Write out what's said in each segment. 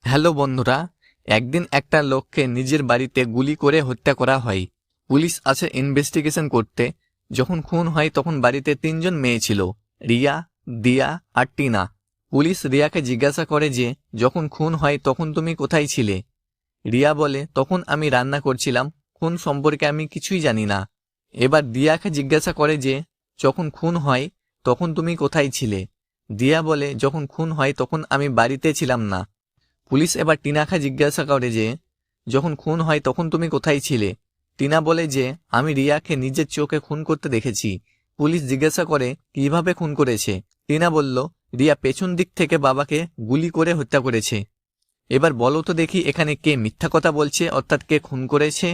Hello বন্ধুরা, একদিন একটা লোককে নিজের বাড়িতে গুলি করে হত্যা করা হয়। পুলিশ আসে ইনভেস্টিগেশন করতে। যখন খুন হয় তখন বাড়িতে 3জন মেয়ে ছিল, রিয়া, দিয়া আর টিনা। পুলিশ রিয়াকে জিজ্ঞাসা করে যে যখন খুন হয় তখন তুমি কোথায় ছিলে। রিয়া বলে, তখন আমি রান্না করছিলাম, খুন সম্পর্কে আমি কিছুই জানি না। এবার দিয়াকে জিজ্ঞাসা করে যে যখন খুন হয় তখন তুমি কোথায় ছিলে। দিয়া বলে, যখন খুন হয় তখন আমি বাড়িতে ছিলাম না। পুলিশ এবার টিনাকে জিজ্ঞাসা করে যে যখন খুন হয় তখন তুমি কোথায় ছিলে। টিনা বলে যে আমি রিয়াকে নিজের চোখে খুন করতে দেখেছি। পুলিশ জিজ্ঞাসা করে কিভাবে খুন করেছে। টিনা বলল, রিয়া পেছন দিক থেকে বাবাকে গুলি করে হত্যা করেছে। এবার বলো তো দেখি এখানে কে মিথ্যা কথা বলছে, অর্থাৎ কে খুন করেছে।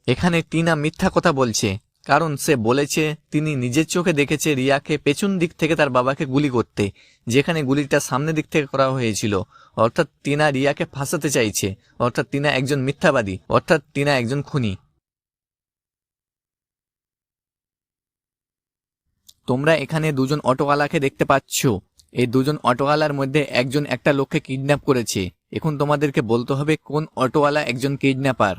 এখানে টিনা মিথ্যা কথা বলছে, কারণ সে বলেছে তিনি নিজের চোখে দেখেছে রিয়াকে পেছন দিক থেকে তার বাবাকে গুলি করতে, যেখানে গুলিটা সামনের দিক থেকে করা হয়েছিল। অর্থাৎ টিনা রিয়াকে ফাঁসাতে চাইছে, অর্থাৎ টিনা একজন মিথ্যাবাদী, অর্থাৎ টিনা একজন খুনি। তোমরা এখানে দুজন অটোওয়ালাকে দেখতে পাচ্ছ। এই দুজন অটোওয়ালার মধ্যে একজন একটা লোককে কিডন্যাপ করেছে। এখন তোমাদেরকে বলতে হবে কোন অটোওয়ালা একজন কিডন্যাপার।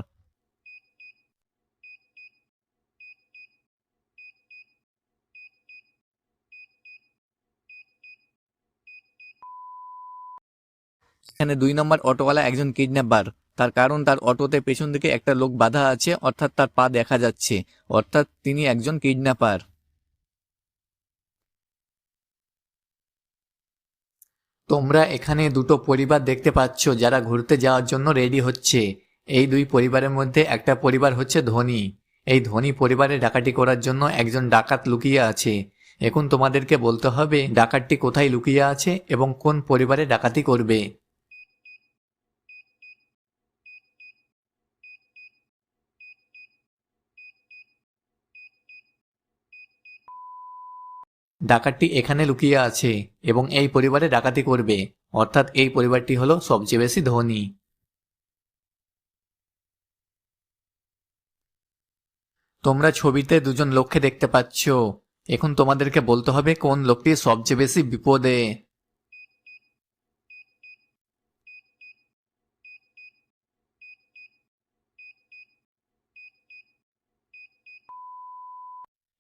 এখানে 2 নম্বর অটোওয়ালা একজন কিডন্যাপার, তার কারণ তার অটোতে পেছন দিকে একটা লোক বাঁধা আছে, অর্থাৎ তার পা দেখা যাচ্ছে, অর্থাৎ তিনি একজন কিডন্যাপার। তোমরা এখানে দুটো পরিবার দেখতে পাচ্ছ যারা ঘুরতে যাওয়ার জন্য রেডি হচ্ছে। এই দুই পরিবারের মধ্যে একটা পরিবার হচ্ছে ধনী। এই ধনী পরিবারে ডাকাতি করার জন্য একজন ডাকাত লুকিয়ে আছে। এখন তোমাদেরকে বলতে হবে ডাকাতটি কোথায় লুকিয়ে আছে এবং কোন পরিবারে ডাকাতি করবে। ডাকাতটি এখানে লুকিয়ে আছে এবং এই পরিবারে ডাকাতি করবে, অর্থাৎ এই পরিবারটি হলো সবচেয়ে বেশি ধনী। তোমরা ছবিতে দুজন লোককে দেখতে পাচ্ছ। এখন তোমাদেরকে বলতে হবে কোন লোকটি সবচেয়ে বেশি বিপদে।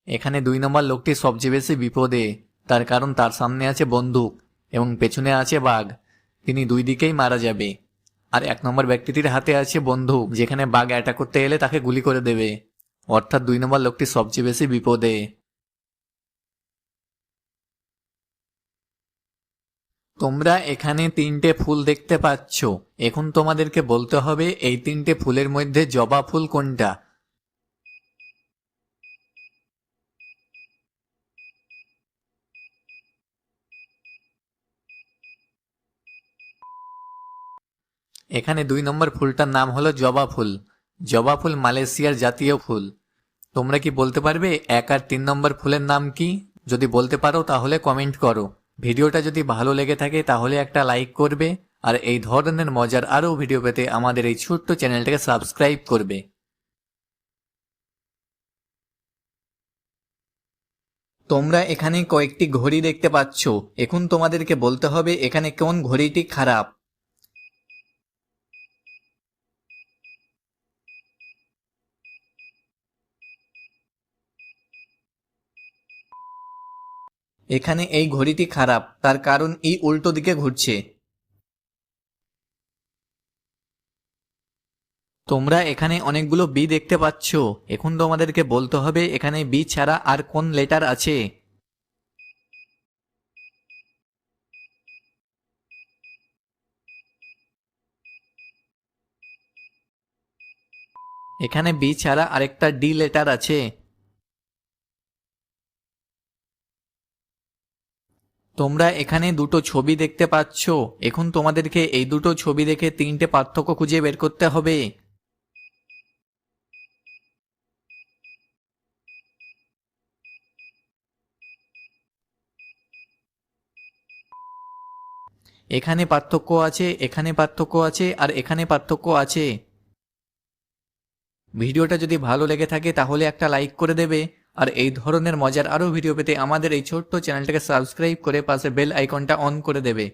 এখানে 2 নম্বর লোকটি সবচেয়ে বেশি বিপদে, তার কারণ তার সামনে আছে বন্দুক এবং পেছনে আছে বাঘ। তিনি দুই দিকেই মারা যাবে। আর 1 নম্বর ব্যক্তিটির হাতে আছে বন্দুক, যেখানে বাঘ অ্যাটাক করতে এলে তাকে গুলি করে দেবে, অর্থাৎ 2 নম্বর লোকটি সবচেয়ে বেশি বিপদে। তোমরা এখানে 3টে ফুল দেখতে পাচ্ছ। এখন তোমাদেরকে বলতে হবে এই 3টে ফুলের মধ্যে জবা ফুল কোনটা। এখানে 2 নম্বর ফুলটার নাম হলো জবা ফুল। জবা ফুল মালয়েশিয়ার জাতীয় ফুল। তোমরা কি বলতে পারবে 1 আর 3 নম্বর ফুলের নাম কি? যদি বলতে পারো তাহলে কমেন্ট করো। ভিডিওটা যদি ভালো লেগে থাকে তাহলে একটা লাইক করবে, আর এই ধরনের মজার আরও ভিডিও পেতে আমাদের এই ছোট্ট চ্যানেলটাকে সাবস্ক্রাইব করবে। তোমরা এখানে কয়েকটি ঘড়ি দেখতে পাচ্ছ। এখন তোমাদেরকে বলতে হবে এখানে কোন ঘড়িটি খারাপ। এখানে এই ঘড়িটি খারাপ, তার কারণ এই উল্টো দিকে ঘুরছে। তোমরা এখানে অনেকগুলো বি দেখতে পাচ্ছ। এখন তোমাদেরকে বলতে হবে এখানে বি ছাড়া আর কোন লেটার আছে। এখানে বি ছাড়া আরেকটা ডি লেটার আছে। তোমরা এখানে দুটো ছবি দেখতে পাচ্ছ। এখন তোমাদেরকে এই দুটো ছবি দেখে 3টে পার্থক্য খুঁজে বের করতে হবে। এখানে পার্থক্য আছে, এখানে পার্থক্য আছে, আর এখানে পার্থক্য আছে। ভিডিওটা যদি ভালো লেগে থাকে তাহলে একটা লাইক করে দেবে, আর এই ধরনের মজার আরও ভিডিও পেতে আমাদের এই ছোট্ট চ্যানেলটাকে সাবস্ক্রাইব করে পাশে বেল আইকনটা অন করে দেবে।